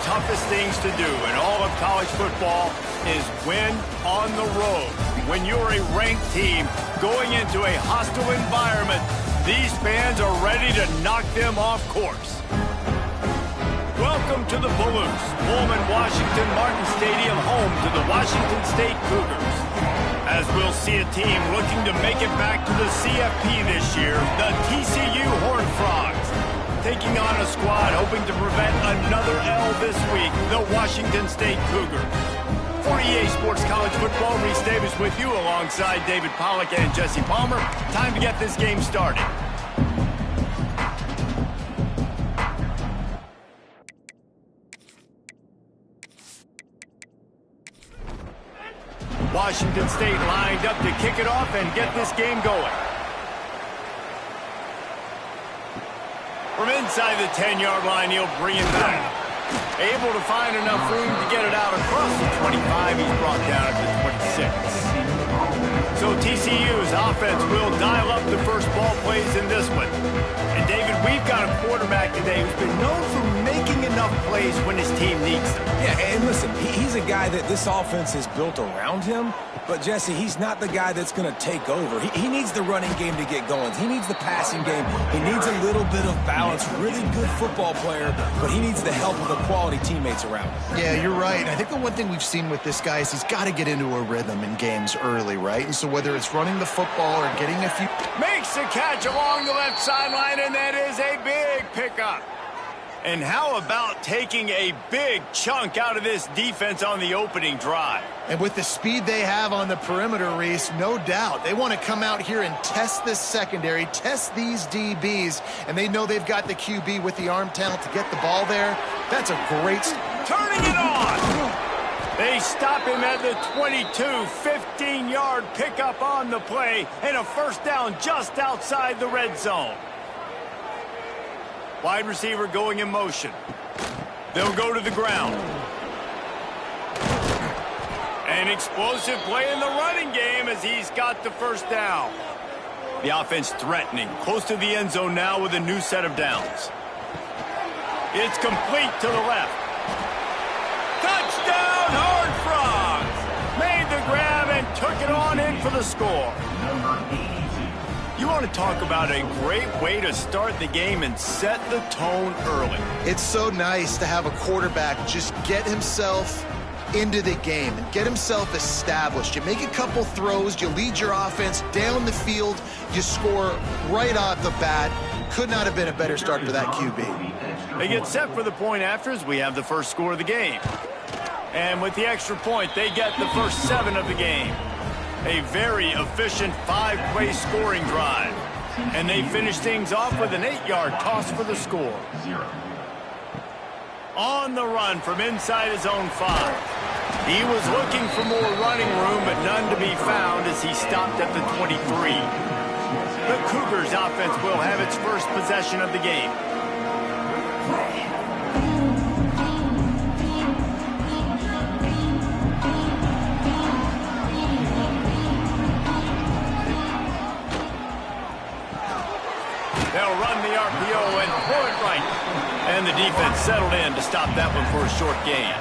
toughest things to do in all of college football is win on the road. When you're a ranked team going into a hostile environment, these fans are ready to knock them off course. Welcome to the Palouse, Pullman Washington Martin Stadium, home to the Washington State Cougars. As we'll see a team looking to make it back to the CFP this year, the TCU Horned Frogs. Taking on a squad hoping to prevent another L this week, the Washington State Cougars. For EA Sports College Football, Reese Davis with you alongside David Pollack and Jesse Palmer. Time to get this game started. Washington State lined up to kick it off and get this game going. From inside the 10-yard line, he'll bring it back. Able to find enough room to get it out across the 25. He's brought down at the 26. So TCU's offense will dial up the first ball plays in this one. And David, we've got a quarterback today who's been known for making enough plays when his team needs them. Yeah, and listen, he's a guy that this offense is built around him. But, Jesse, he's not the guy that's going to take over. He needs the running game to get going. He needs the passing game. He needs a little bit of balance. Really good football player, but he needs the help of the quality teammates around him. Yeah, you're right. I think the one thing we've seen with this guy is he's got to get into a rhythm in games early, right? And so whether it's running the football or getting a few... Makes the catch along the left sideline, and that is a big pickup. And how about taking a big chunk out of this defense on the opening drive? And with the speed they have on the perimeter, Reese, no doubt. They want to come out here and test this secondary, test these DBs, and they know they've got the QB with the arm talent to get the ball there. That's a great... Turning it on! They stop him at the 22, 15-yard pickup on the play, and a first down just outside the red zone. Wide receiver going in motion. They'll go to the ground. An explosive play in the running game as he's got the first down. The offense threatening, close to the end zone now with a new set of downs. It's complete to the left. Touchdown, Horned Frogs! Made the grab and took it on in for the score. You want to talk about a great way to start the game and set the tone early. It's so nice to have a quarterback just get himself into the game and get himself established. You make a couple throws, you lead your offense down the field, you score right off the bat. Could not have been a better start for that QB. They get set for the point after as we have the first score of the game. And with the extra point, they get the first 7 of the game. A very efficient 5-play scoring drive. And they finish things off with an 8-yard toss for the score. On the run from inside his own 5. He was looking for more running room, but none to be found as he stopped at the 23. The Cougars offense will have its first possession of the game. They'll run the RPO and throw it right. And the defense settled in to stop that one for a short gain.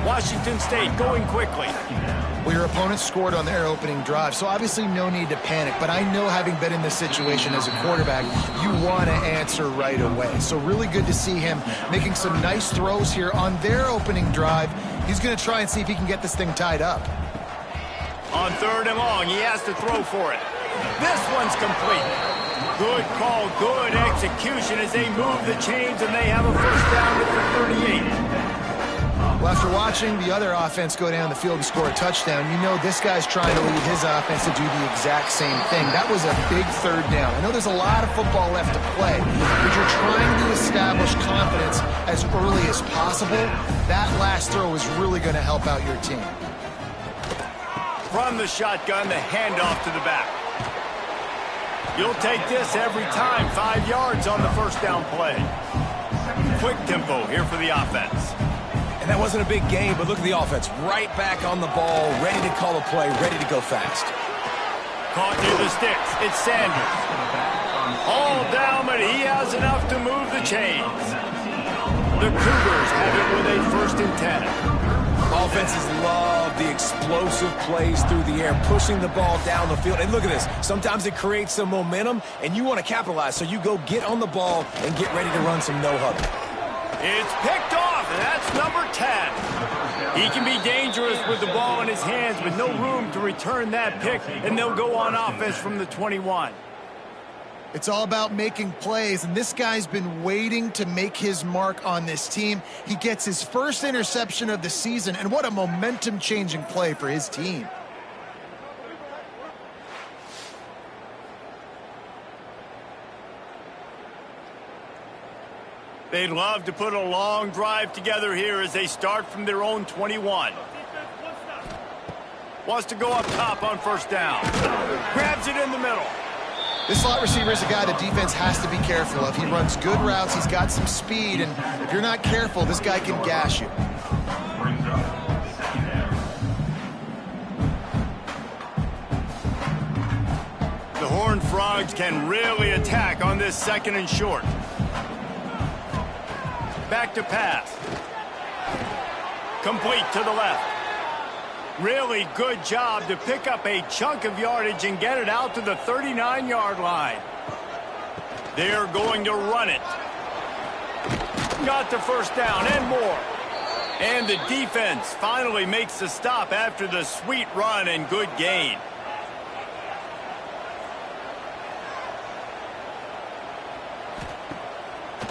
Washington State going quickly. Well, your opponent scored on their opening drive, so obviously no need to panic. But I know, having been in this situation as a quarterback, you want to answer right away. So really good to see him making some nice throws here on their opening drive. He's going to try and see if he can get this thing tied up. On 3rd and long, he has to throw for it. This one's complete. Good call, good execution as they move the chains, and they have a first down at the 38. Well, after watching the other offense go down the field and score a touchdown, you know this guy's trying to lead his offense to do the exact same thing. That was a big 3rd down. I know there's a lot of football left to play, but you're trying to establish confidence as early as possible. That last throw is really going to help out your team. From the shotgun, the handoff to the back. You'll take this every time. 5 yards on the first down play. Quick tempo here for the offense. And that wasn't a big game, but look at the offense. Right back on the ball, ready to call a play, ready to go fast. Caught near the sticks. It's Sanders. All down, but he has enough to move the chains. The Cougars have it with a 1st and 10. Offenses love the explosive plays through the air, pushing the ball down the field. And look at this. Sometimes it creates some momentum, and you want to capitalize. So you go get on the ball and get ready to run some no-huddle. It's picked off, and that's number 10. He can be dangerous with the ball in his hands, but no room to return that pick, and they'll go on offense from the 21. It's all about making plays, and this guy's been waiting to make his mark on this team. He gets his first interception of the season, and what a momentum-changing play for his team. They'd love to put a long drive together here as they start from their own 21. Wants to go up top on 1st down. Grabs it in the middle. This slot receiver is a guy the defense has to be careful of. He runs good routes, he's got some speed, and if you're not careful, this guy can gash you. The Horned Frogs can really attack on this 2nd and short. Back to pass. Complete to the left. Really good job to pick up a chunk of yardage and get it out to the 39-yard line. They're going to run it. Got the 1st down and more. And the defense finally makes the stop after the sweet run and good gain.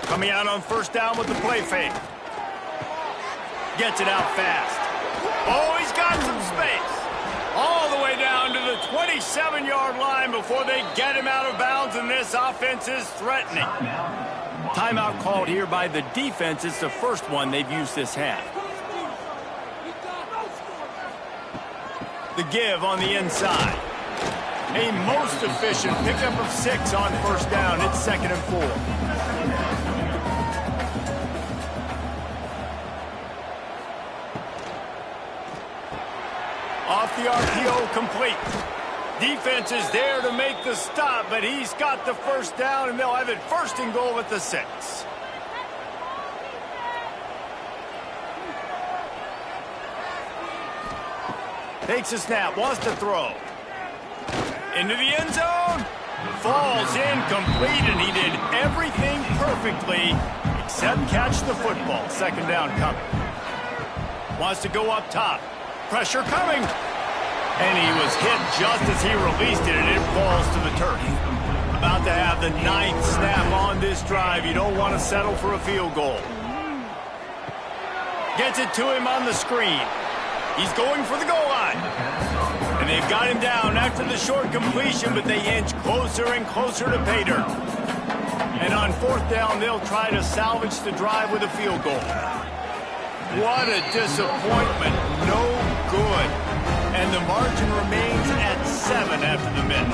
Coming out on 1st down with the play fake. Gets it out fast. Oh, he's got some space. All the way down to the 27-yard line before they get him out of bounds, and this offense is threatening. Timeout called here by the defense. It's the 1st one they've used this half. The give on the inside. A most efficient pickup of 6 on 1st down. It's 2nd and 4. Off the RPO, complete. Defense is there to make the stop, but he's got the 1st down, and they'll have it 1st and goal at the 6. Takes a snap, wants to throw. Into the end zone. Falls incomplete, and he did everything perfectly except catch the football. 2nd down coming. Wants to go up top. Pressure coming. And he was hit just as he released it, and it falls to the turf. About to have the 9th snap on this drive. You don't want to settle for a field goal. Gets it to him on the screen. He's going for the goal line. And they've got him down after the short completion, but they inch closer and closer to pay dirt. And on 4th down, they'll try to salvage the drive with a field goal. What a disappointment. No good. And the margin remains at 7 after the miss.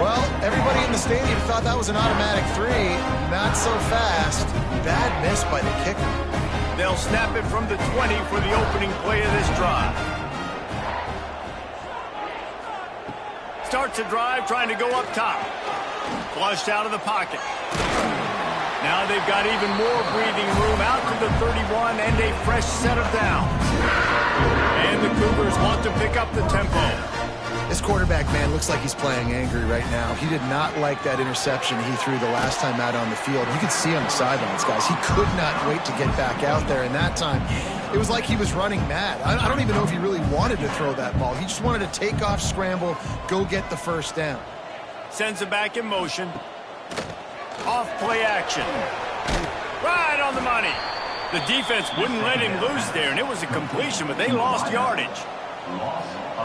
Well, everybody in the stadium thought that was an automatic 3. Not so fast. Bad miss by the kicker. They'll snap it from the 20 for the opening play of this drive. Starts a drive trying to go up top. Flushed out of the pocket. Now they've got even more breathing room out to the 31 and a fresh set of downs. And the Cougars want to pick up the tempo. This quarterback, man, looks like he's playing angry right now. He did not like that interception he threw the last time out on the field. You could see on the sidelines, guys. He could not wait to get back out there. And that time, it was like he was running mad. I don't even know if he really wanted to throw that ball. He just wanted to take off, scramble, go get the 1st down. Sends it back in motion. Off play action. Right on the money. The defense wouldn't let him loose there, and it was a completion, but they lost yardage.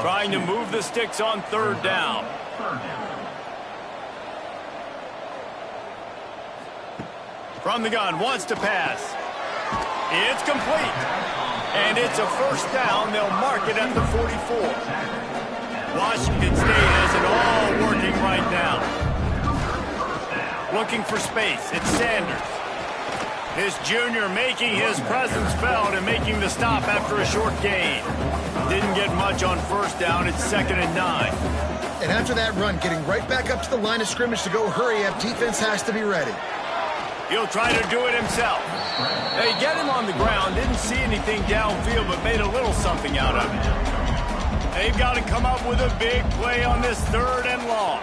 Trying to move the sticks on 3rd down. From the gun, wants to pass. It's complete. And it's a 1st down. They'll mark it at the 44. Washington State has it all working right now. Looking for space. It's Sanders. This junior making his presence felt and making the stop after a short gain. Didn't get much on 1st down. It's 2nd and 9. And after that run, getting right back up to the line of scrimmage to go hurry up, defense has to be ready. He'll try to do it himself. They get him on the ground, didn't see anything downfield, but made a little something out of it. They've got to come up with a big play on this 3rd and long.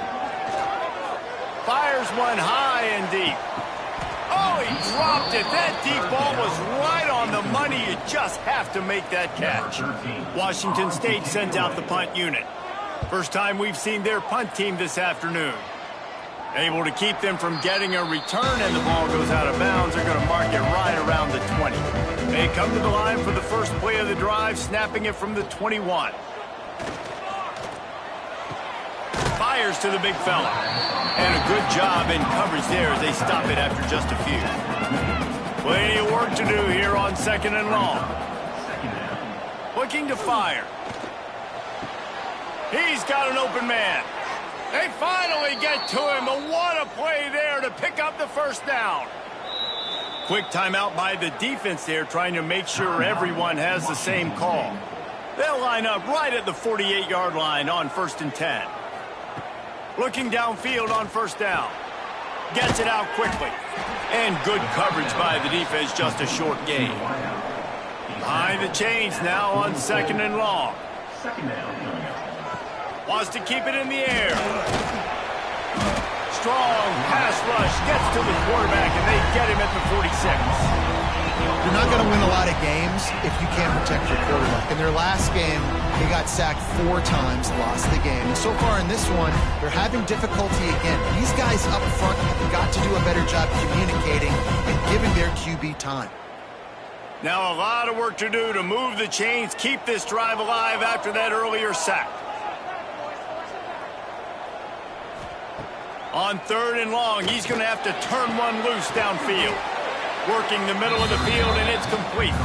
Fires one high and deep. Oh, he dropped it. That deep ball was right on the money. You just have to make that catch. Washington State sends out the punt unit. First time we've seen their punt team this afternoon. Able to keep them from getting a return, and the ball goes out of bounds. They're going to mark it right around the 20. They come to the line for the first play of the drive, snapping it from the 21. Fires to the big fella. And a good job in coverage there as they stop it after just a few. Plenty of work to do here on 2nd and long. Looking to fire. He's got an open man. They finally get to him, but what a play there to pick up the first down. Quick timeout by the defense there, trying to make sure everyone has the same call. They'll line up right at the 48-yard line on 1st and 10. Looking downfield on 1st down. Gets it out quickly. And good coverage by the defense, just a short gain. Behind the chains now on 2nd and long. Wants to keep it in the air. Strong pass rush. Gets to the quarterback, and they get him at the 46. You're not going to win a lot of games if you can't protect your quarterback. In their last game, they got sacked 4 times, lost the game. And so far in this one, they're having difficulty again. These guys up front have got to do a better job communicating and giving their QB time. Now a lot of work to do to move the chains, keep this drive alive after that earlier sack. On 3rd and long, he's going to have to turn one loose downfield. Working the middle of the field, and it's complete.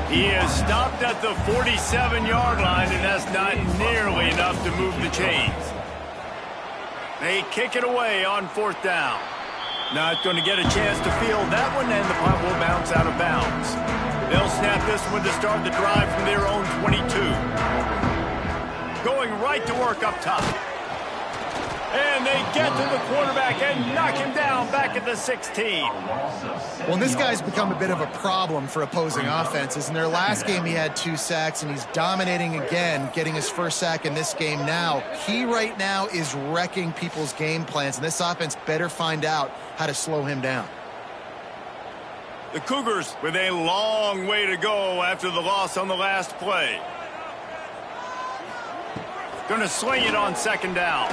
He is stopped at the 47-yard line, and that's not nearly enough to move the chains. They kick it away on 4th down. Not going to get a chance to field that one, and the punt will bounce out of bounds. They'll snap this one to start the drive from their own 22. Going right to work up top. And they get to the quarterback and knock him down back at the 16. Well, this guy's become a bit of a problem for opposing offenses. In their last game, he had 2 sacks, and he's dominating again, getting his first sack in this game now. He right now is wrecking people's game plans, and this offense better find out how to slow him down. The Cougars with a long way to go after the loss on the last play. Going to sling it on 2nd down.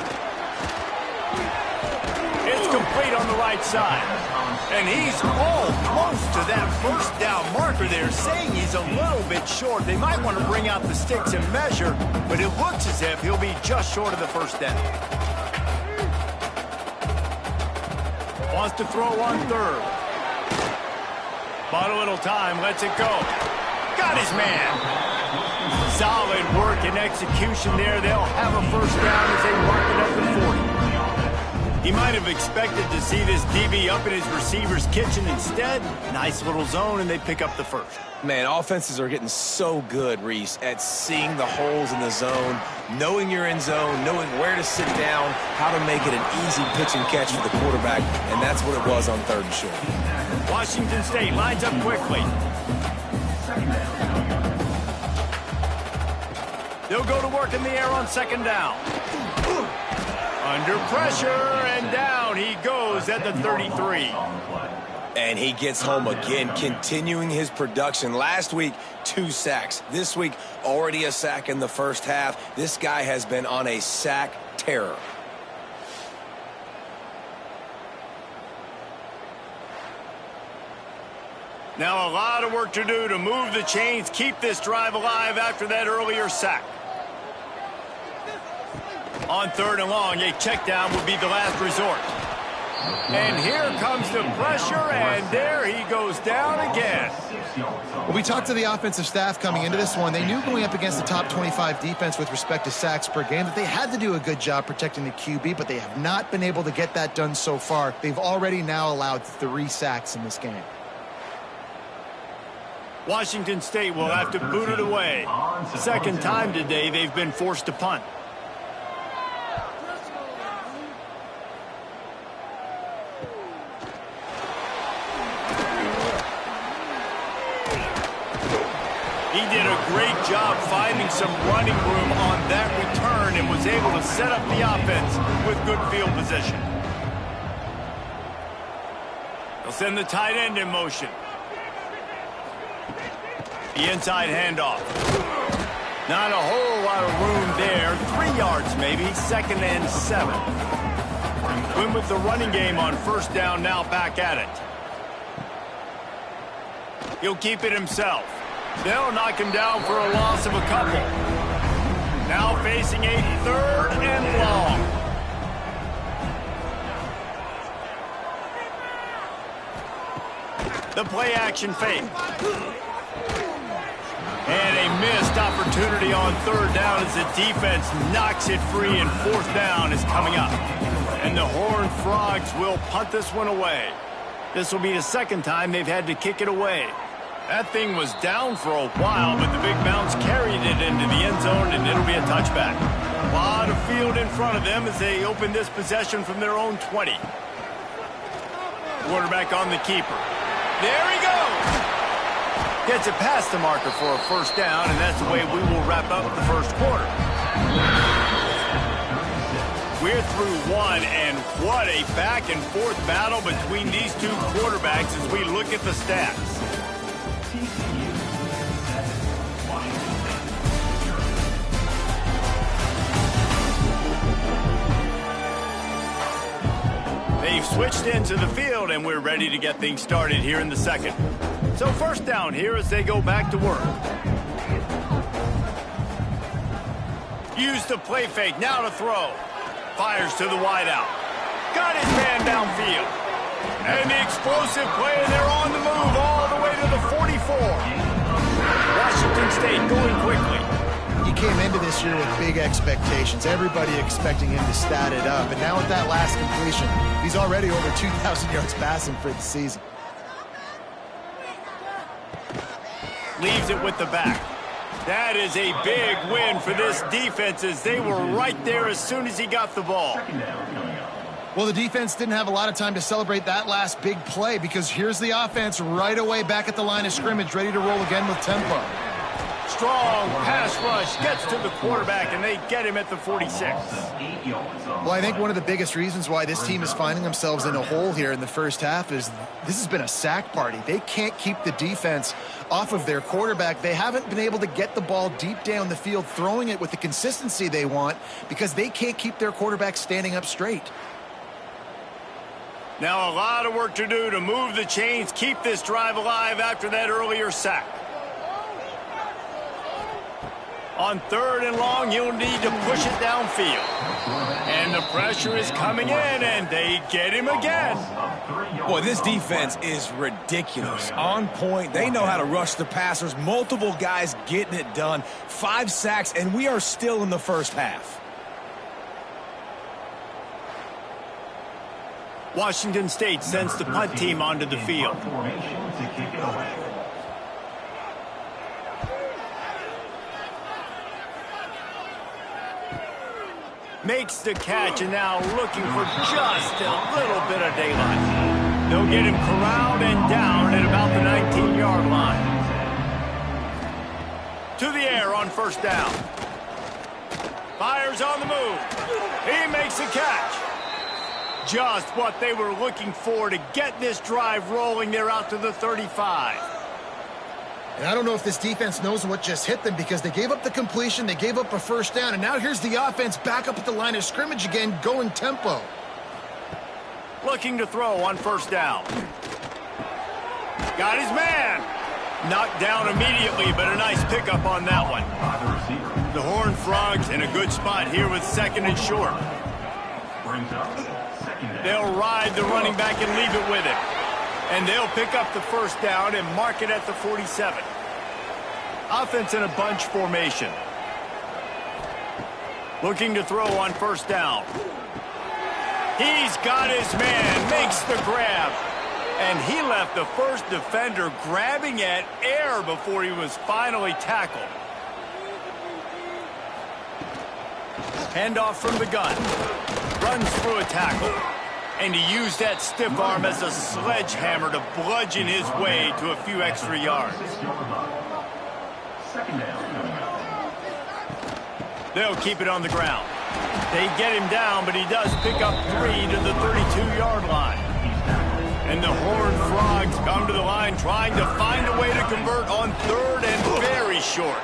It's complete on the right side. And he's almost to that 1st down marker there, saying he's a little bit short. They might want to bring out the sticks and measure, but it looks as if he'll be just short of the 1st down. Wants to throw on 3rd. Bought a little time, lets it go. Got his man. Solid work and execution there. They'll have a 1st down as they mark it at the 40. He might have expected to see this DB up in his receiver's kitchen. Instead, nice little zone, and they pick up the 1st. Man, offenses are getting so good, Reese, at seeing the holes in the zone, knowing you're in zone, knowing where to sit down, how to make it an easy pitch and catch for the quarterback, and that's what it was on 3rd and short. Washington State lines up quickly. They'll go to work in the air on 2nd down. Under pressure, and down he goes at the 33. And he gets home again, continuing his production. Last week, 2 sacks. This week, already a sack in the first half. This guy has been on a sack terror. Now a lot of work to do to move the chains, keep this drive alive after that earlier sack. On 3rd and long, a check down would be the last resort. And here comes the pressure, and there he goes down again. Well, we talked to the offensive staff coming into this one. They knew going up against the top 25 defense with respect to sacks per game that they had to do a good job protecting the QB, but they have not been able to get that done so far. They've already now allowed 3 sacks in this game. Washington State will have to boot it away. 2nd time today they've been forced to punt. job finding some running room on that return and was able to set up the offense with good field position. They'll send the tight end in motion. The inside handoff. Not a whole lot of room there. 3 yards maybe. 2nd and 7. Win with the running game on 1st down, now back at it. He'll keep it himself. They'll knock him down for a loss of a couple. Now facing a 3rd and long. The play action fake. And a missed opportunity on 3rd down as the defense knocks it free, and 4th down is coming up. And the Horned Frogs will punt this one away. This will be the 2nd time they've had to kick it away. That thing was down for a while, but the big bounce carried it into the end zone, and it'll be a touchback. A lot of field in front of them as they open this possession from their own 20. Quarterback on the keeper. There he goes! Gets it past the marker for a 1st down, and that's the way we will wrap up the 1st quarter. We're through 1, and what a back-and-forth battle between these two quarterbacks as we look at the stats. They've switched into the field, and we're ready to get things started here in the 2nd. So 1st down here as they go back to work. Use the play fake, now to throw. Fires to the wideout. Got his man downfield. And the explosive play, and they're on the move all the way to the 44. Washington State going quickly. He came into this year with big expectations. Everybody expecting him to stat it up. And now with that last completion, he's already over 2,000 yards passing for the season. Leaves it with the back. That is a big win for this defense as they were right there as soon as he got the ball. Well, the defense didn't have a lot of time to celebrate that last big play because here's the offense right away back at the line of scrimmage, ready to roll again with tempo. Strong pass rush gets to the quarterback, and they get him at the 46. Well, I think one of the biggest reasons why this team is finding themselves in a hole here in the 1st half is this has been a sack party. They can't keep the defense off of their quarterback. They haven't been able to get the ball deep down the field, throwing it with the consistency they want because they can't keep their quarterback standing up straight. Now a lot of work to do to move the chains, keep this drive alive after that earlier sack. On 3rd and long, you'll need to push it downfield. And the pressure is coming in, and they get him again. Boy, this defense is ridiculous. On point. They know how to rush the passers. Multiple guys getting it done. 5 sacks, and we are still in the 1st half. Washington State sends the punt team onto the field. Makes the catch, and now looking for just a little bit of daylight. They'll get him corralled and down at about the 19-yard line. To the air on 1st down. Fires on the move. He makes the catch. Just what they were looking for to get this drive rolling. They're out to the 35. And I don't know if this defense knows what just hit them because they gave up the completion, they gave up a 1st down, and now here's the offense back up at the line of scrimmage again, going tempo. Looking to throw on 1st down. Got his man. Knocked down immediately, but a nice pickup on that one. The Horned Frogs in a good spot here with 2nd and short. They'll ride the running back and leave it with him. And they'll pick up the 1st down and mark it at the 47. Offense in a bunch formation. Looking to throw on 1st down. He's got his man, makes the grab. And he left the first defender grabbing at air before he was finally tackled. Handoff from the gun. Runs through a tackle. And he used that stiff arm as a sledgehammer to bludgeon his way to a few extra yards. 2nd down. They'll keep it on the ground. They get him down, but he does pick up 3 to the 32-yard line. And the Horned Frogs come to the line trying to find a way to convert on 3rd and very short.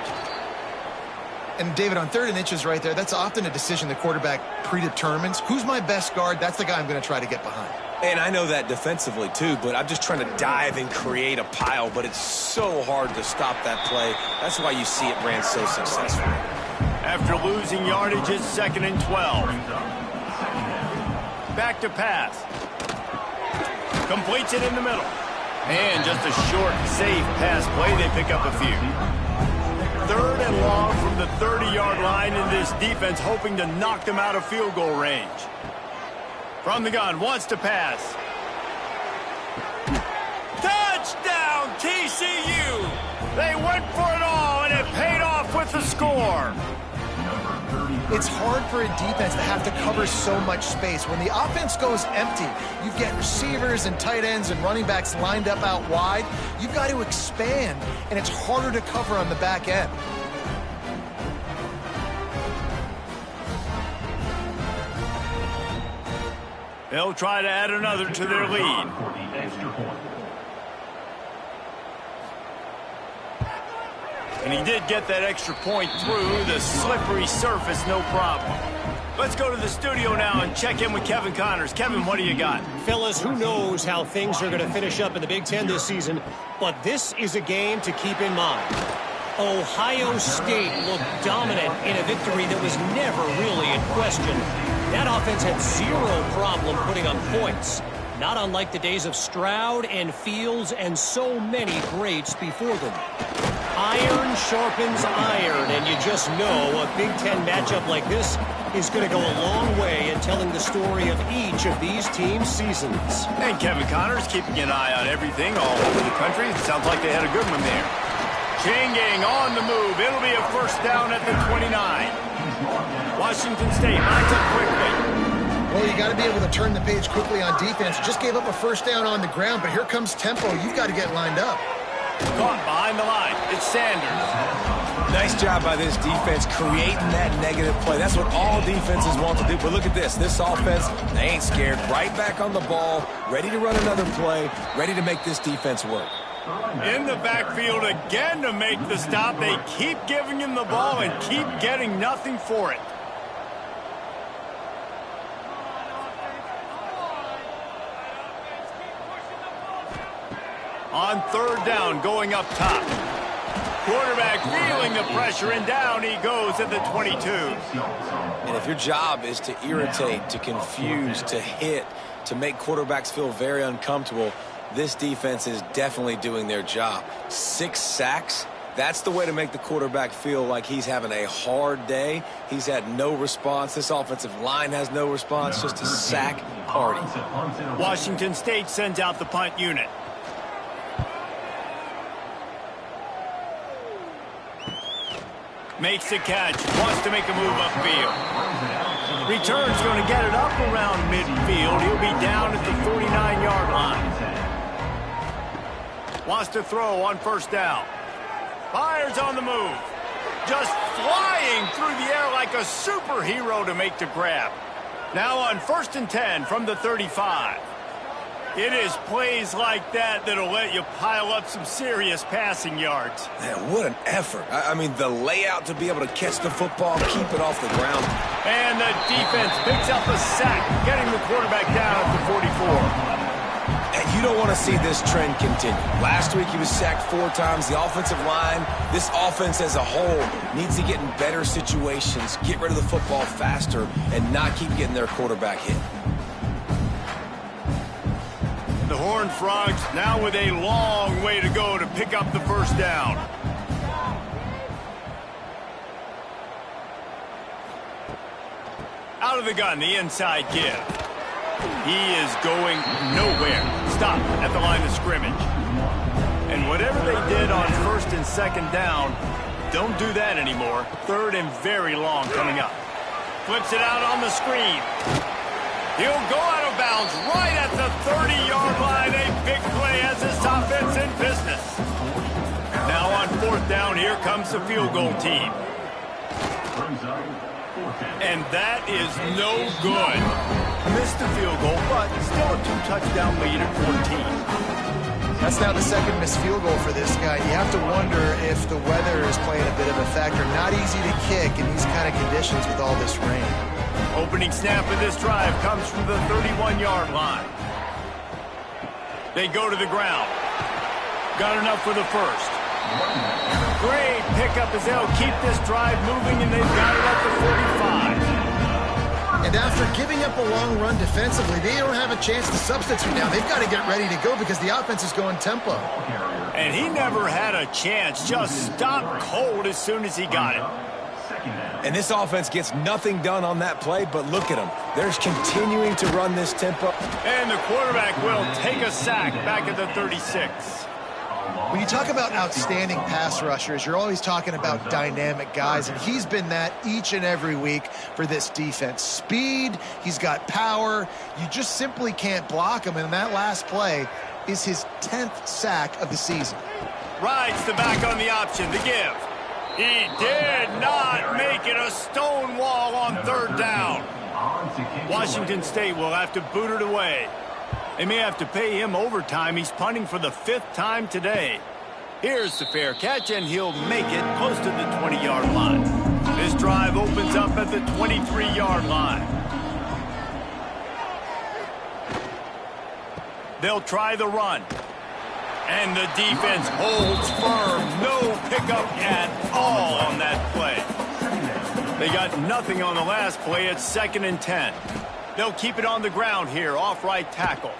And, David, on 3rd and inches right there, that's often a decision the quarterback predetermines. Who's my best guard? That's the guy I'm going to try to get behind. And I know that defensively, too, but I'm just trying to dive and create a pile, but it's so hard to stop that play. That's why you see it ran so successfully. After losing yardage, it's 2nd and 12. Back to pass. Completes it in the middle. And just a short, safe pass play. They pick up a few. 3rd and long from the 30-yard line, in this defense hoping to knock them out of field goal range. From the gun, wants to pass. Touchdown, TCU! They went for it all, and it paid off with the score. It's hard for a defense to have to cover so much space. When the offense goes empty, you get receivers and tight ends and running backs lined up out wide. You've got to expand, and it's harder to cover on the back end. They'll try to add another to their lead. And he did get that extra point through the slippery surface, no problem. Let's go to the studio now and check in with Kevin Connors. Kevin, what do you got? Fellas, who knows how things are going to finish up in the Big Ten this season, but this is a game to keep in mind. Ohio State looked dominant in a victory that was never really in question. That offense had zero problem putting up points, not unlike the days of Stroud and Fields and so many greats before them. Iron sharpens iron, and you just know a Big Ten matchup like this is going to go a long way in telling the story of each of these teams' seasons. And Kevin Connors keeping an eye on everything all over the country. It sounds like they had a good one there. Changing on the move. It'll be a 1st down at the 29. Washington State lines up quickly. Well, you got to be able to turn the page quickly on defense. Just gave up a 1st down on the ground, but here comes tempo. You've got to get lined up. Caught behind the line. It's Sanders. Nice job by this defense creating that negative play. That's what all defenses want to do. But look at this. This offense, they ain't scared. Right back on the ball, ready to run another play, ready to make this defense work. In the backfield again to make the stop. They keep giving him the ball and keep getting nothing for it. On 3rd down, going up top. Quarterback feeling the pressure, and down he goes at the 22. And if your job is to irritate, to confuse, to hit, to make quarterbacks feel very uncomfortable, this defense is definitely doing their job. 6 sacks, that's the way to make the quarterback feel like he's having a hard day. He's had no response. This offensive line has no response, just a sack party. Washington State sends out the punt unit. Makes the catch, wants to make a move upfield. Return's going to get it up around midfield. He'll be down at the 49-yard line. Wants to throw on 1st down. Fires on the move. Just flying through the air like a superhero to make the grab. Now on 1st and 10 from the 35. It is plays like that that'll let you pile up some serious passing yards. Man, what an effort. I mean, the layout to be able to catch the football, keep it off the ground. And the defense picks up a sack, getting the quarterback down at the 44. And you don't want to see this trend continue. Last week he was sacked 4 times. The offensive line, this offense as a whole, needs to get in better situations, get rid of the football faster, and not keep getting their quarterback hit. The Horned Frogs now with a long way to go to pick up the 1st down. Out of the gun, the inside give. He is going nowhere. Stop at the line of scrimmage. And whatever they did on 1st and 2nd down, don't do that anymore. 3rd and very long coming up. Flips it out on the screen. He'll go out of bounds right at the 30-yard line. A big play as this offense in business. Now on 4th down, here comes the field goal team. And that is no good. Missed the field goal, but still a 2-touchdown lead at 14. That's now the second missed field goal for this guy. You have to wonder if the weather is playing a bit of a factor. Not easy to kick in these kind of conditions with all this rain. Opening snap of this drive comes from the 31-yard line. They go to the ground. Got enough for the first. Great pickup as they'll keep this drive moving, and they've got it at the 45. And after giving up a long run defensively, they don't have a chance to substitute now. They've got to get ready to go because the offense is going tempo. And he never had a chance. Just stopped cold as soon as he got it. And this offense gets nothing done on that play, but look at them. They're continuing to run this tempo. And the quarterback will take a sack back at the 36. When you talk about outstanding pass rushers, you're always talking about dynamic guys, and he's been that each and every week for this defense. Speed, he's got power. You just simply can't block him, and that last play is his 10th sack of the season. Rides the back on the option, the give. He did not make it a stone wall on third down. Washington State will have to boot it away. They may have to pay him overtime. He's punting for the 5th time today. Here's the fair catch, and he'll make it close to the 20-yard line. This drive opens up at the 23-yard line. They'll try the run. And the defense holds firm. No pickup at all on that play. They got nothing on the last play. It's 2nd and 10. They'll keep it on the ground here, off right tackle.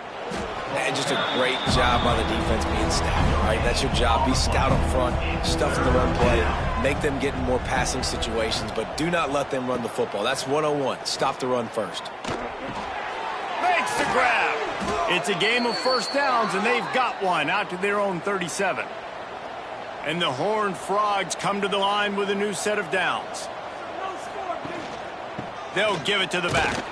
And just a great job by the defense being stout, all right? That's your job. Be stout up front, stuff in the run play, make them get in more passing situations, but do not let them run the football. That's 101. Stop the run first. Makes the grab. It's a game of first downs, and they've got one out to their own 37. And the Horned Frogs come to the line with a new set of downs. They'll give it to the back.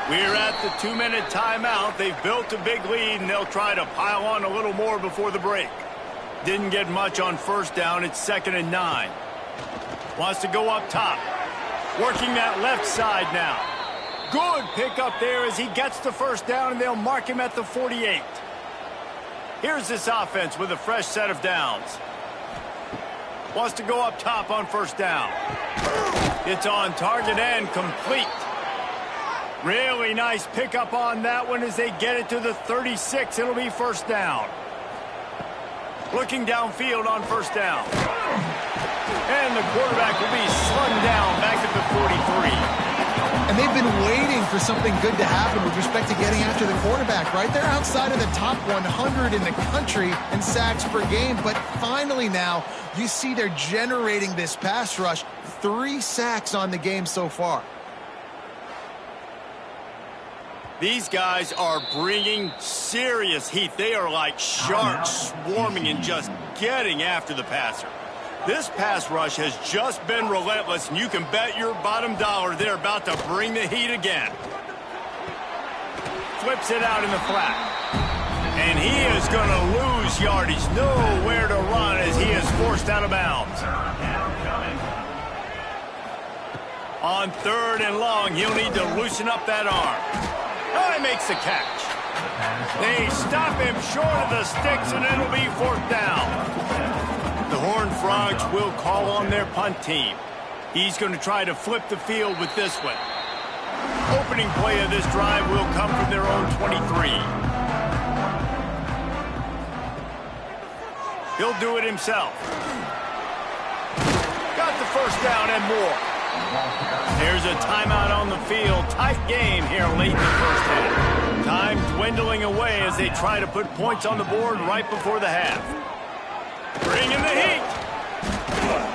We're at the 2-minute timeout. They've built a big lead, and they'll try to pile on a little more before the break. Didn't get much on first down. It's 2nd and 9. Wants to go up top. Working that left side now. Good pickup there as he gets the first down, and they'll mark him at the 48. Here's this offense with a fresh set of downs. Wants to go up top on first down. It's on target and complete. Really nice pickup on that one as they get it to the 36. It'll be first down. Looking downfield on first down. And the quarterback will be slung down back at the 43. And they've been waiting for something good to happen with respect to getting after the quarterback, right? They're outside of the top 100 in the country in sacks per game, but finally now you see they're generating this pass rush. 3 sacks on the game so far. These guys are bringing serious heat. They are like sharks swarming and just getting after the passer. This pass rush has just been relentless, and you can bet your bottom dollar they're about to bring the heat again. Flips it out in the flat. And he is going to lose yardage. Nowhere to run as he is forced out of bounds. On 3rd and long, he'll need to loosen up that arm. Oh, he makes the catch. They stop him short of the sticks, and it'll be 4th down. The Horned Frogs will call on their punt team. He's going to try to flip the field with this one. Opening play of this drive will come from their own 23. He'll do it himself. Got the first down and more. There's a timeout on the field. Tight game here late in the first half. Time dwindling away as they try to put points on the board right before the half. Bringing the heat.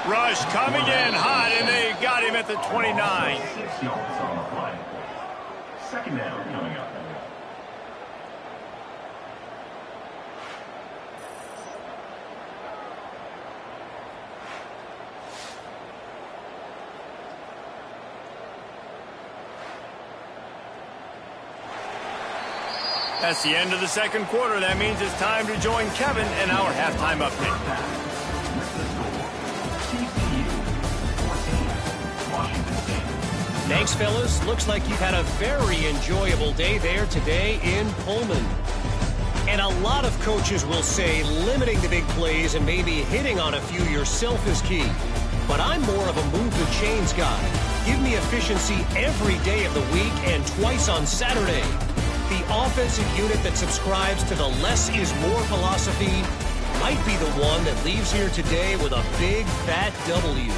Rush coming in hot, and they got him at the 29. 6 yards on the play. 2nd down coming up. That's the end of the 2nd quarter. That means it's time to join Kevin in our halftime update. TCU 14, Washington. Thanks, fellas. Looks like you've had a very enjoyable day there today in Pullman. And a lot of coaches will say limiting the big plays and maybe hitting on a few yourself is key. But I'm more of a move the chains guy. Give me efficiency every day of the week and twice on Saturday. The offensive unit that subscribes to the less is more philosophy might be the one that leaves here today with a big fat W.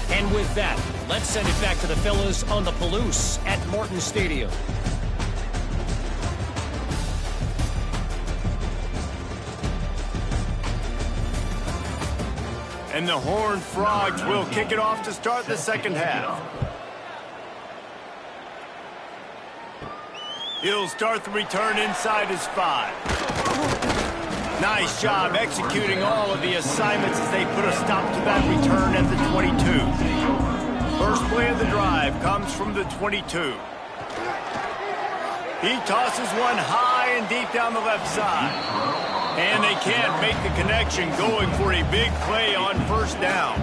And with that, let's send it back to the fellas on the Palouse at Morton Stadium. And the Horned Frogs will kick it off to start the second half. He'll start the return inside his 5. Nice job executing all of the assignments as they put a stop to that return at the 22. First play of the drive comes from the 22. He tosses one high and deep down the left side. And they can't make the connection, going for a big play on first down.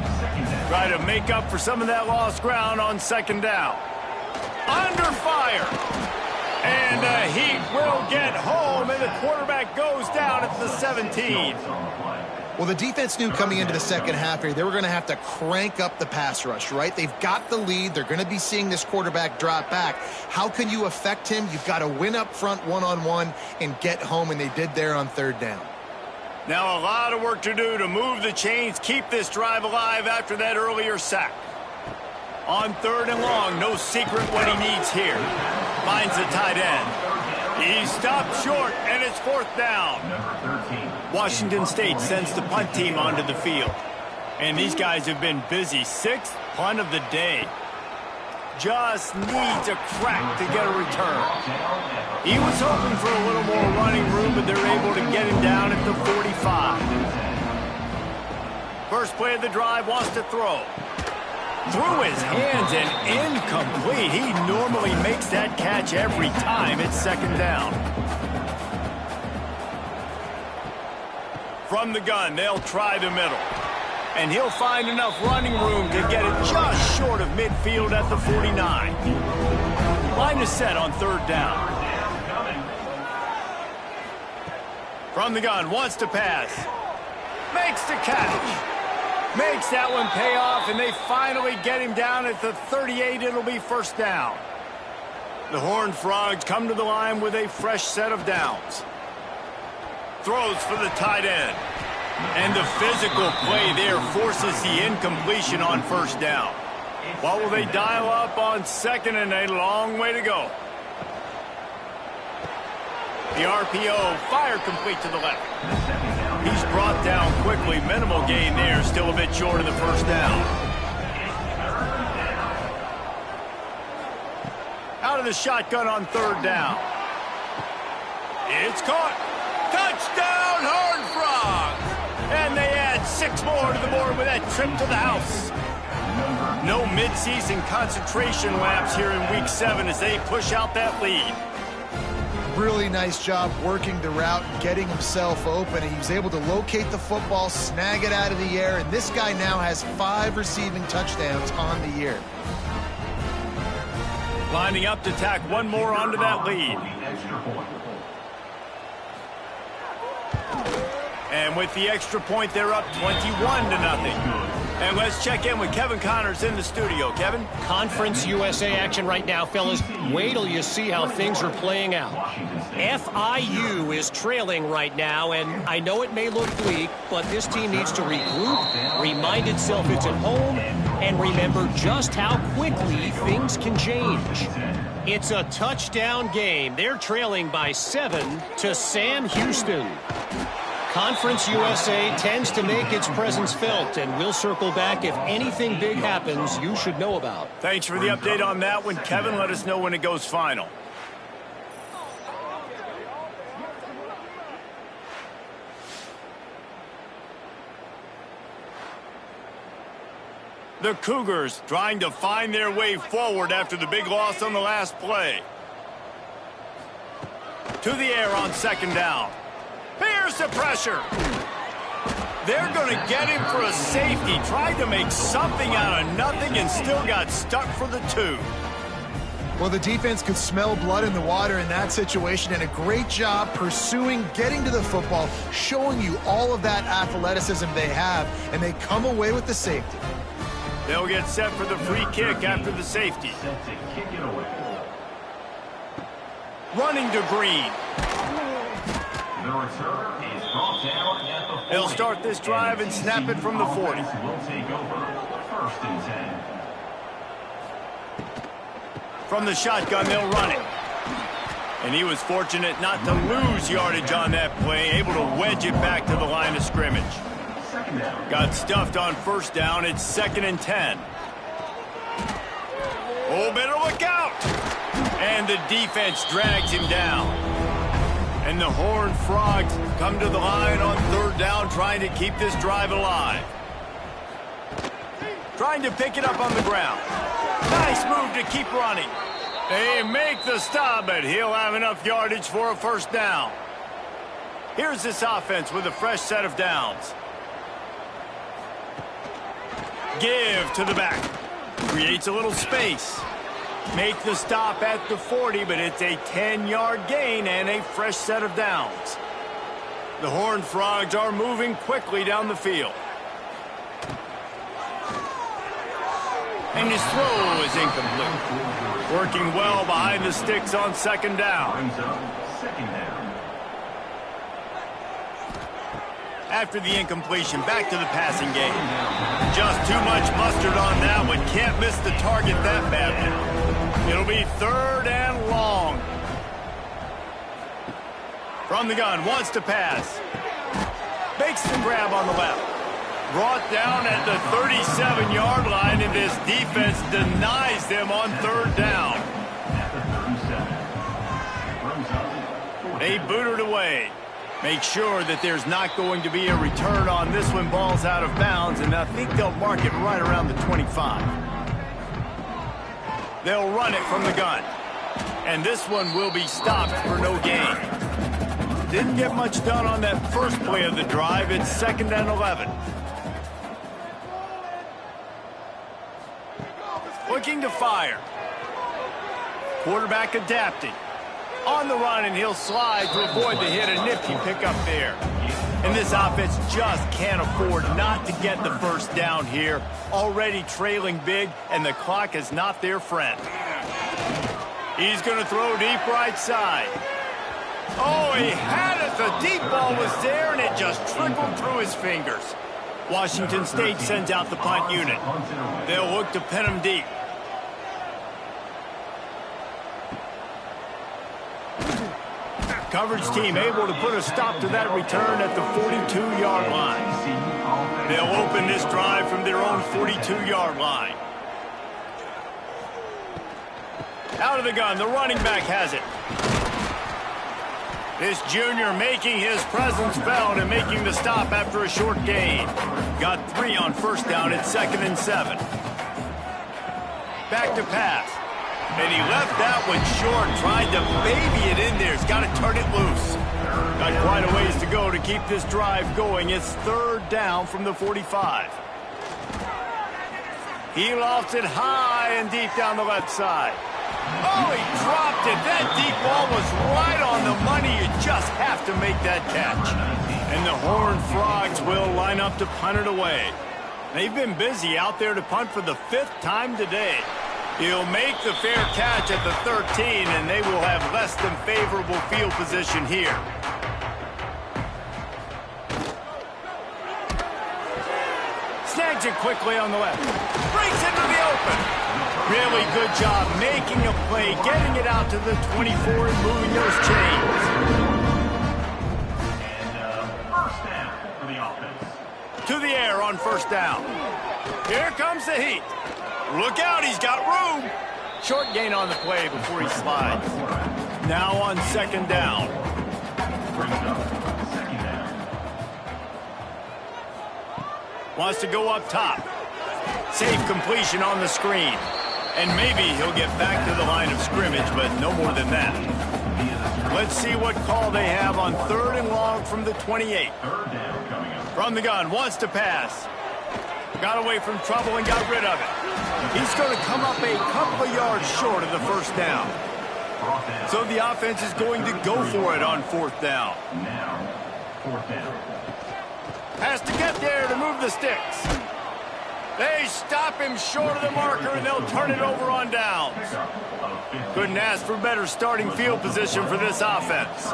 Try to make up for some of that lost ground on second down. Under fire. And the Heat will get home, and the quarterback goes down at the 17. Well, the defense knew coming into the second half here, they were going to have to crank up the pass rush, right? They've got the lead. They're going to be seeing this quarterback drop back. How can you affect him? You've got to win up front one-on-one and get home, and they did there on third down. Now a lot of work to do to move the chains, keep this drive alive after that earlier sack. On third and long, no secret what he needs here. Finds the tight end. He stopped short, and it's fourth down. Washington State sends the punt team onto the field. And these guys have been busy. 6th punt of the day. Just needs a crack to get a return. He was hoping for a little more running room, but they're able to get him down at the 45. First play of the drive, wants to throw. Through his hands and incomplete. He normally makes that catch every time. It's second down. From the gun, they'll try the middle. And he'll find enough running room to get it just short of midfield at the 49. Line is set on third down. From the gun, wants to pass. Makes the catch. Makes that one pay off, and they finally get him down at the 38. It'll be first down. The Horned Frogs come to the line with a fresh set of downs. Throws for the tight end. And the physical play there forces the incompletion on first down. What will they dial up on second, and a long way to go. The RPO, fire complete to the left. He's brought down quickly. Minimal gain there. Still a bit short of the first down. Out of the shotgun on third down. It's caught. Touchdown, Horned Frogs! And they add 6 more to the board with that trip to the house. No midseason concentration laps here in Week 7 as they push out that lead. Really nice job working the route and getting himself open. He was able to locate the football, snag it out of the air, and this guy now has 5 receiving touchdowns on the year. Lining up to tack one more onto that lead. And with the extra point, they're up 21-0. And let's check in with Kevin Connors in the studio. Kevin? Conference USA action right now, fellas. Wait till you see how things are playing out. FIU is trailing right now, and I know it may look bleak, but this team needs to regroup, remind itself it's at home, and remember just how quickly things can change. It's a touchdown game. They're trailing by 7 to Sam Houston. Conference USA tends to make its presence felt, and we'll circle back if anything big happens you should know about. Thanks for the update on that one, Kevin. Let us know when it goes final. The Cougars trying to find their way forward after the big loss on the last play. To the air on second down. Here's the pressure. They're going to get him for a safety. Tried to make something out of nothing and still got stuck for the 2. Well, the defense could smell blood in the water in that situation, and a great job pursuing, getting to the football, showing you all of that athleticism they have, and they come away with the safety. They'll get set for the free kick after the safety. Set to kick it away. Running to Green. The return is brought down at the 40. They'll start this drive and snap it from the 40. Will take over. 1st and 10. From the shotgun, they'll run it. And he was fortunate not to lose yardage on that play, able to wedge it back to the line of scrimmage. 2nd down. Got stuffed on 1st down. It's 2nd and 10. Oh, better look out! And the defense drags him down. And the Horned Frogs come to the line on 3rd down, trying to keep this drive alive. Trying to pick it up on the ground. Nice move to keep running. They make the stop, but he'll have enough yardage for a 1st down. Here's this offense with a fresh set of downs. Give to the back. Creates a little space. Make the stop at the 40, but it's a 10-yard gain and a fresh set of downs. The Horned Frogs are moving quickly down the field. And his throw is incomplete. Working well behind the sticks on 2nd down. Brings up 2nd down. After the incompletion, back to the passing game. Just too much mustard on that one. Can't miss the target that badly. It'll be 3rd and long. From the gun, wants to pass. Makes the grab on the left. Brought down at the 37-yard line, and this defense denies them on 3rd down. At the 37. Brings up 4th. They boot it away. Make sure that there's not going to be a return on this one. Ball's out of bounds, and I think they'll mark it right around the 25. They'll run it from the gun. And this one will be stopped for no gain. Didn't get much done on that first play of the drive. It's 2nd and 11. Looking to fire. Quarterback adapting. On the run, and he'll slide to avoid the hit. A nifty pickup there. And this offense just can't afford not to get the 1st down here. Already trailing big, and the clock is not their friend. He's going to throw deep right side. Oh, he had it. The deep ball was there, and it just trickled through his fingers. Washington State sends out the punt unit. They'll look to pin him deep. Coverage team able to put a stop to that return at the 42-yard line. They'll open this drive from their own 42-yard line. Out of the gun, the running back has it. This junior making his presence felt and making the stop after a short gain. Got 3 on 1st down at 2nd and 7. Back to pass. And he left that one short, tried to baby it in there. He's got to turn it loose. Got quite a ways to go to keep this drive going. It's 3rd down from the 45. He lofts it high and deep down the left side. Oh, he dropped it. That deep ball was right on the money. You just have to make that catch. And the Horned Frogs will line up to punt it away. They've been busy out there to punt for the 5th time today. He'll make the fair catch at the 13, and they will have less than favorable field position here. Snags it quickly on the left. Breaks into the open. Really good job making a play, getting it out to the 24 and moving those chains. And 1st down for the offense. To the air on 1st down. Here comes the heat. Look out, he's got room. Short gain on the play before he slides. Now on 2nd down. Brings up 2nd down. Wants to go up top. Safe completion on the screen. And maybe he'll get back to the line of scrimmage, but no more than that. Let's see what call they have on 3rd and long from the 28. 3rd down coming up. From the gun, wants to pass. Got away from trouble and got rid of it. He's going to come up a couple of yards short of the first down. So the offense is going to go for it on fourth down. Now, fourth down. Has to get there to move the sticks. They stop him short of the marker, and they'll turn it over on downs. Couldn't ask for better starting field position for this offense.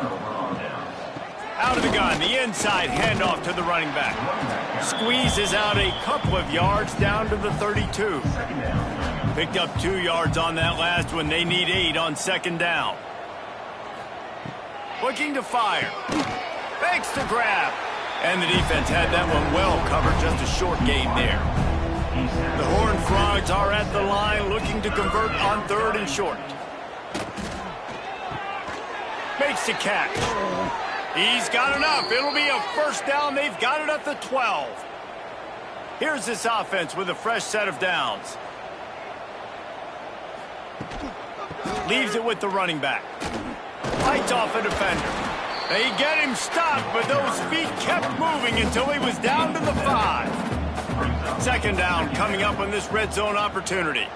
Out of the gun, the inside handoff to the running back. Squeezes out a couple of yards down to the 32. Picked up 2 yards on that last one. They need 8 on second down. Looking to fire. Fakes to grab. And the defense had that one well covered. Just a short gain there. The Horned Frogs are at the line looking to convert on third and short. Makes the catch. He's got enough. It'll be a first down. They've got it at the 12. Here's this offense with a fresh set of downs. Leaves it with the running back. Fights off a defender. They get him stopped, but those feet kept moving until he was down to the 5. Second down coming up on this red zone opportunity.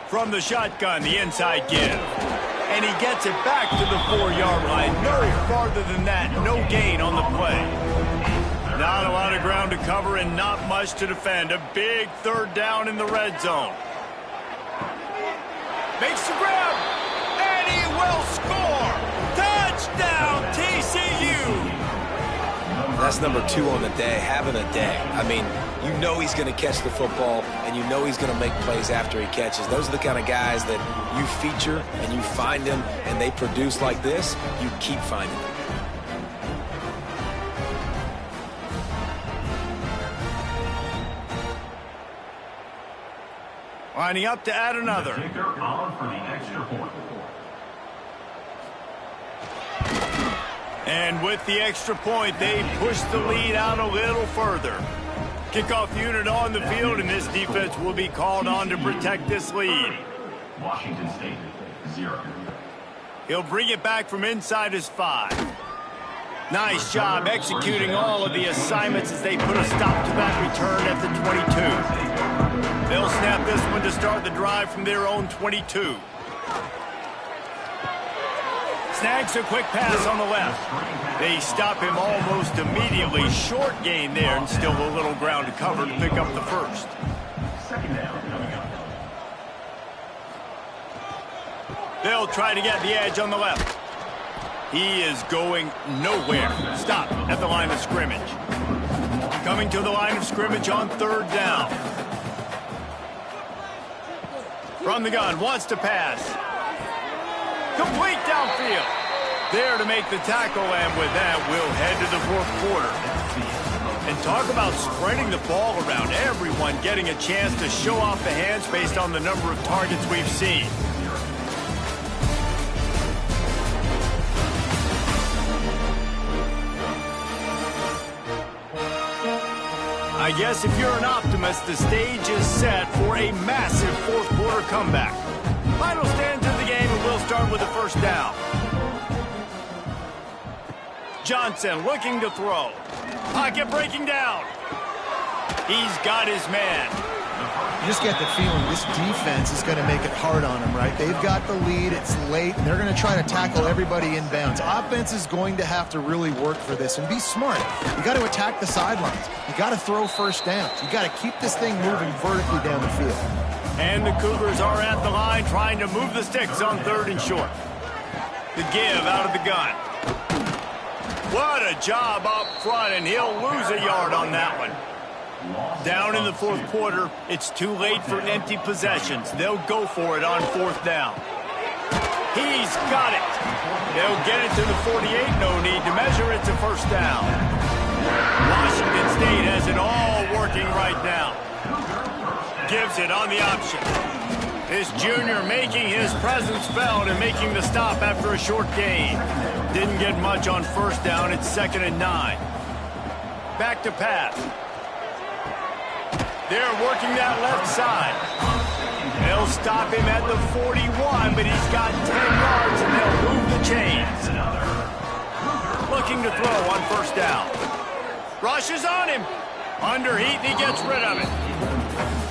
From the shotgun, the inside give. And he gets it back to the 4-yard line. No farther than that. No gain on the play. Not a lot of ground to cover and not much to defend. A big third down in the red zone. Makes the grab. And he will score. Touchdown, TCU. That's number 2 on the day, having a day. I mean, you know he's going to catch the football, and you know he's going to make plays after he catches. Those are the kind of guys that you feature and you find them, and they produce like this, you keep finding them. Lining up to add another. Kicker on for the extra point. And with the extra point, they push the lead out a little further. Kickoff unit on the field, and this defense will be called on to protect this lead. Washington State, 0. He'll bring it back from inside his 5. Nice job executing all of the assignments as they put a stop to that return at the 22. They'll snap this one to start the drive from their own 22. Snags a quick pass on the left. They stop him almost immediately. Short gain there, and still a little ground to cover to pick up the first. Second down coming up. They'll try to get the edge on the left. He is going nowhere. Stop at the line of scrimmage. Coming to the line of scrimmage on third down. From the gun, wants to pass. Complete downfield. There to make the tackle, and with that, we'll head to the fourth quarter. And talk about spreading the ball around. Everyone getting a chance to show off the hands based on the number of targets we've seen. I guess if you're an optimist, the stage is set for a massive fourth quarter comeback. Final stanza of the game, and we'll start with the first down. Johnson looking to throw. Pocket breaking down. He's got his man. You just get the feeling this defense is going to make it hard on them, right? They've got the lead, it's late, and they're going to try to tackle everybody inbounds. Offense is going to have to really work for this and be smart. You got to attack the sidelines. You got to throw first downs. You got to keep this thing moving vertically down the field. And the Cougars are at the line trying to move the sticks on third and short. The give out of the gun. What a job up front, and he'll lose a yard on that one. Down in the fourth quarter, it's too late for empty possessions. They'll go for it on fourth down. He's got it. They'll get it to the 48. No need to measure. It's a first down. Washington State has it all working right now. Gives it on the option. This junior making his presence felt and making the stop after a short gain. Didn't get much on first down. It's 2nd and 9. Back to pass. They're working that left side. They'll stop him at the 41, but he's got 10 yards, and they'll move the chains. Looking to throw on first down. Rushes on him. Under heat, and he gets rid of it.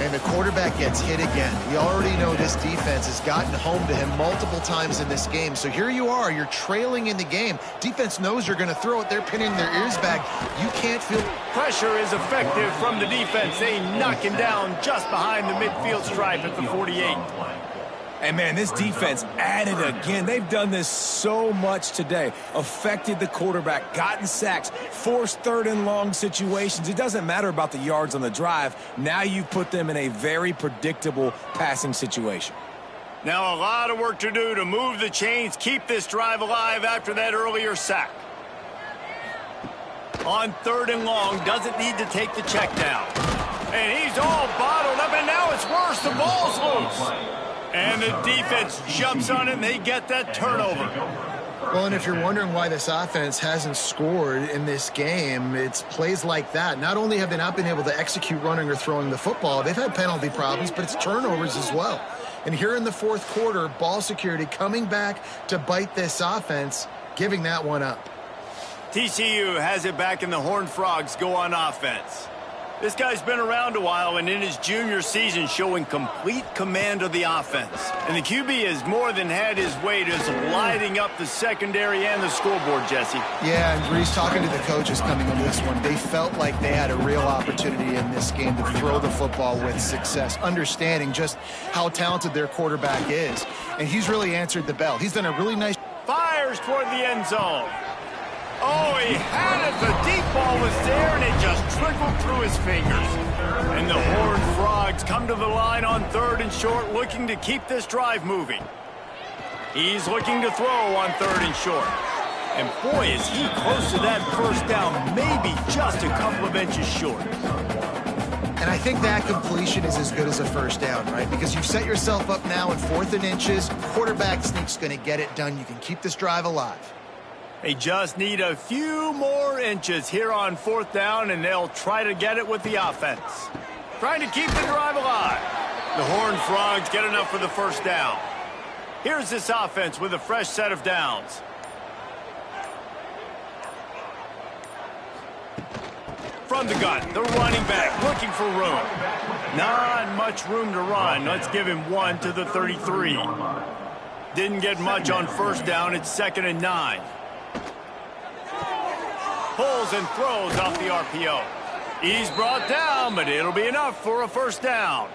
And the quarterback gets hit again. We already know this defense has gotten home to him multiple times in this game. So here you are. You're trailing in the game. Defense knows you're going to throw it. They're pinning their ears back. You can't feel... Pressure is effective from the defense. They knock him down just behind the midfield stripe at the 48. And, man, this defense added again. They've done this so much today. Affected the quarterback, gotten sacks, forced third and long situations. It doesn't matter about the yards on the drive. Now you've put them in a very predictable passing situation. Now a lot of work to do to move the chains, keep this drive alive after that earlier sack. On third and long, doesn't need to take the check down. And he's all bottled up, and now it's worse. The ball's loose. And the defense jumps on it, and they get that turnover. Well, and if you're wondering why this offense hasn't scored in this game, it's plays like that. Not only have they not been able to execute running or throwing the football, they've had penalty problems, but it's turnovers as well. And here in the fourth quarter, ball security coming back to bite this offense, giving that one up. TCU has it back, and the Horned Frogs go on offense. This guy's been around a while, and in his junior season showing complete command of the offense. And the QB has more than had his way just lighting up the secondary and the scoreboard, Jesse. Yeah, and Breeze, talking to the coaches coming into this one, they felt like they had a real opportunity in this game to throw the football with success, understanding just how talented their quarterback is. And he's really answered the bell. He's done a really nice... Fires toward the end zone. Oh, he had it. The deep ball was there, and it just trickled through his fingers. And the Horned Frogs come to the line on third and short, looking to keep this drive moving. He's looking to throw on third and short. And boy, is he close to that first down, maybe just a couple of inches short. And I think that completion is as good as a first down, right? Because you've set yourself up now in 4th and inches. Quarterback sneak's going to get it done. You can keep this drive alive. They just need a few more inches here on 4th down, and they'll try to get it with the offense. Trying to keep the drive alive. The Horned Frogs get enough for the first down. Here's this offense with a fresh set of downs. From the gun, the running back looking for room. Not much room to run. Let's give him one to the 33. Didn't get much on first down. It's 2nd and 9. Pulls and throws off the RPO. He's brought down, but it'll be enough for a first down.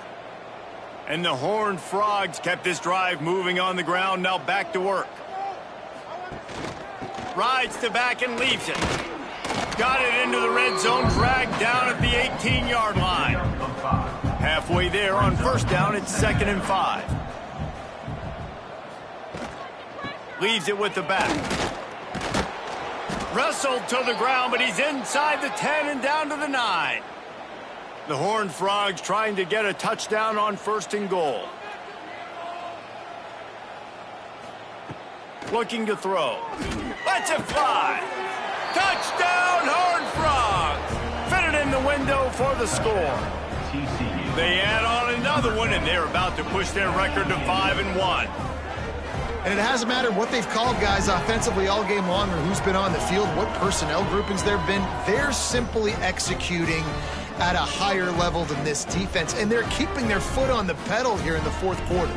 And the Horned Frogs kept this drive moving on the ground, now back to work. Rides to back and leaves it. Got it into the red zone, dragged down at the 18-yard line. Halfway there on first down, it's 2nd and 5. Leaves it with the back. Wrestled to the ground, but he's inside the 10 and down to the 9. The Horned Frogs trying to get a touchdown on 1st and goal. Looking to throw. Lets it fly. Touchdown, Horned Frogs. Fitted in the window for the score. They add on another one, and they're about to push their record to 5-1. And it hasn't mattered what they've called guys offensively all game long or who's been on the field, what personnel groupings there have been. They're simply executing at a higher level than this defense, and they're keeping their foot on the pedal here in the fourth quarter.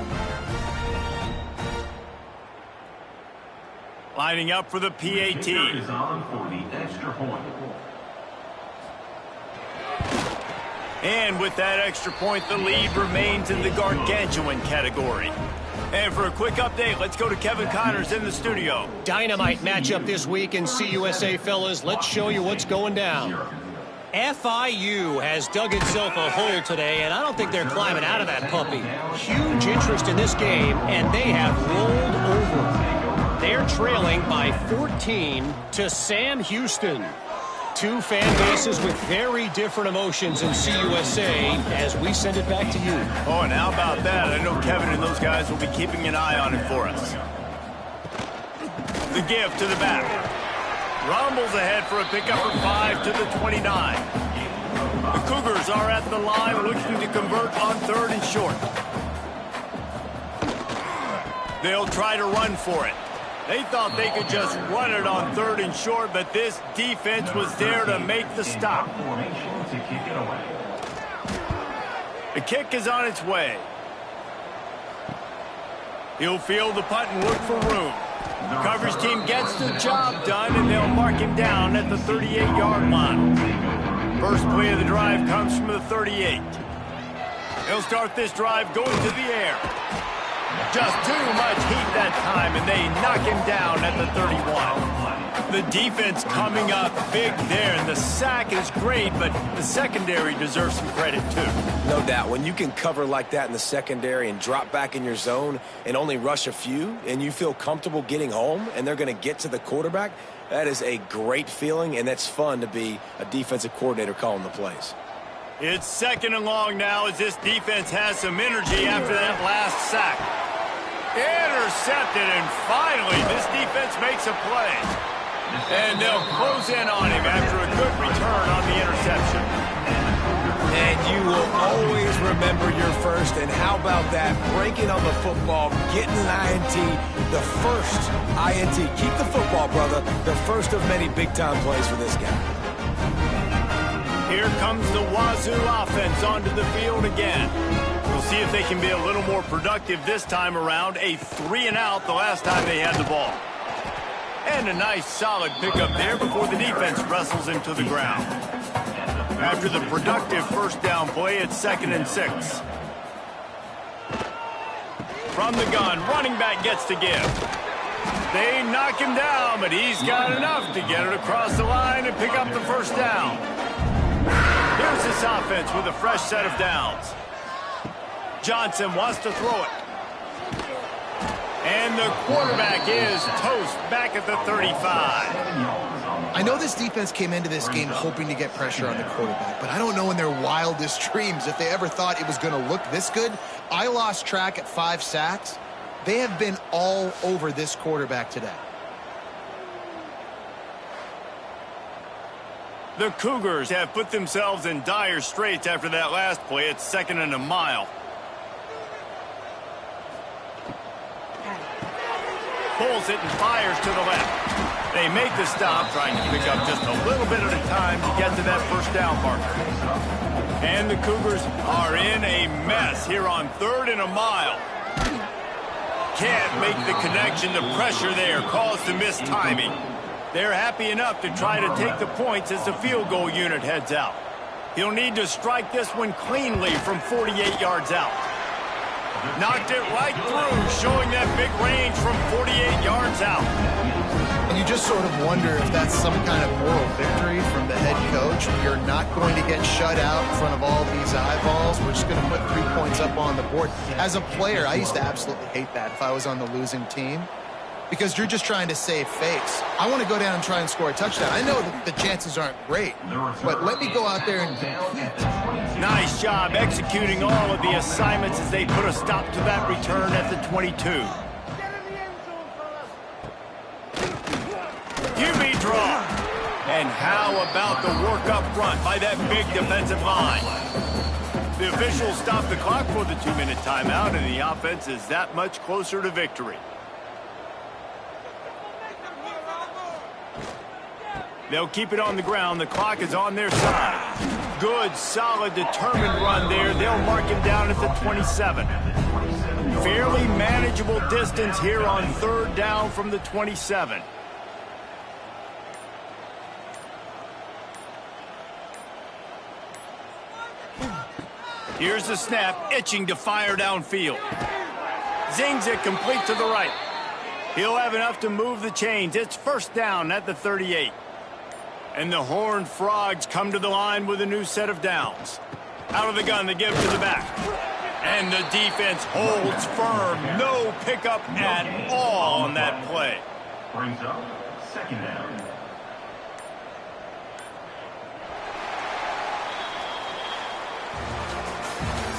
Lining up for the PAT. Is on for the extra point. And with that extra point, the lead remains in the gargantuan category. And for a quick update, let's go to Kevin Connors in the studio. Dynamite matchup this week in CUSA, fellas. Let's show you what's going down. FIU has dug itself a hole today, and I don't think they're climbing out of that puppy. Huge interest in this game, and they have rolled over. They're trailing by 14 to Sam Houston. Two fan bases with very different emotions in CUSA as we send it back to you. Oh, and how about that? I know Kevin and those guys will be keeping an eye on it for us. The give to the back. Rumbles ahead for a pickup for 5 to the 29. The Cougars are at the line looking to convert on 3rd and short. They'll try to run for it. They thought they could just run it on 3rd and short, but this defense was there to make the stop. The kick is on its way. He'll field the punt and look for room. The coverage team gets the job done, and they'll mark him down at the 38-yard line. First play of the drive comes from the 38. They'll start this drive going to the air. Just too much heat that time, and they knock him down at the 31. The defense coming up big there, and the sack is great, but the secondary deserves some credit too. No doubt. When you can cover like that in the secondary and drop back in your zone and only rush a few, and you feel comfortable getting home, and they're going to get to the quarterback, that is a great feeling, and that's fun to be a defensive coordinator calling the plays. It's 2nd and long now as this defense has some energy after that last sack. Intercepted, and finally this defense makes a play. And they'll close in on him after a good return on the interception. And you will always remember your first, and how about that? Breaking on the football, getting an INT, the first INT. Keep the football, brother. The first of many big-time plays for this guy. Here comes the Wazoo offense onto the field again. We'll see if they can be a little more productive this time around. A 3-and-out the last time they had the ball. And a nice solid pickup there before the defense wrestles him to the ground. After the productive first down play, it's 2nd and 6. From the gun, running back gets to give. They knock him down, but he's got enough to get it across the line and pick up the first down. Here's this offense with a fresh set of downs. Johnson wants to throw it. And the quarterback is toast back at the 35. I know this defense came into this game hoping to get pressure on the quarterback, but I don't know in their wildest dreams if they ever thought it was going to look this good. I lost track at 5 sacks. They have been all over this quarterback today. The Cougars have put themselves in dire straits after that last play. It's 2nd and a mile. Pulls it and fires to the left. They make the stop, trying to pick up just a little bit at a time to get to that first down marker. And the Cougars are in a mess here on 3rd and a mile. Can't make the connection. The pressure there caused the missed timing. They're happy enough to try to take the points as the field goal unit heads out. He'll need to strike this one cleanly from 48 yards out. Knocked it right through, showing that big range from 48 yards out. And you just sort of wonder if that's some kind of moral victory from the head coach. You're not going to get shut out in front of all these eyeballs. We're just going to put 3 points up on the board. As a player, I used to absolutely hate that if I was on the losing team, because you're just trying to save face. I want to go down and try and score a touchdown. I know that the chances aren't great, but let me go out there and compete. Nice job executing all of the assignments as they put a stop to that return at the 22. QB draw. And how about the work up front by that big defensive line? The officials stop the clock for the 2-minute timeout, and the offense is that much closer to victory. They'll keep it on the ground. The clock is on their side. Good, solid, determined run there. They'll mark him down at the 27. Fairly manageable distance here on 3rd down from the 27. Here's the snap, itching to fire downfield. Zings it complete to the right. He'll have enough to move the chains. It's 1st down at the 38. And the Horned Frogs come to the line with a new set of downs. Out of the gun, they give to the back. And the defense holds firm. No pickup at all on that play. Brings up 2nd down.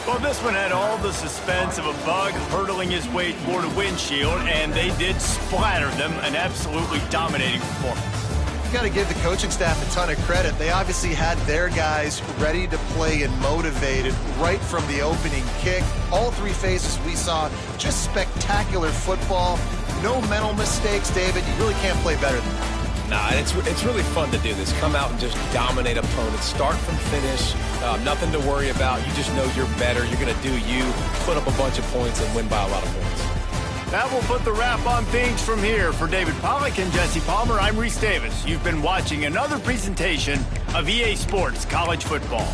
Well, this one had all the suspense of a bug hurtling his way toward a windshield, and they did splatter them. An absolutely dominating performance. You got to give the coaching staff a ton of credit. They obviously had their guys ready to play and motivated right from the opening kick. All 3 phases we saw, just spectacular football. no mental mistakes, David. You really can't play better than that. Nah, it's really fun to do this. Come out and just dominate opponents. Start from finish. Nothing to worry about. You just know you're better. You're going to do you, put up a bunch of points, and win by a lot of points. That will put the wrap on things from here. For David Pollack and Jesse Palmer, I'm Reese Davis. You've been watching another presentation of EA Sports College Football.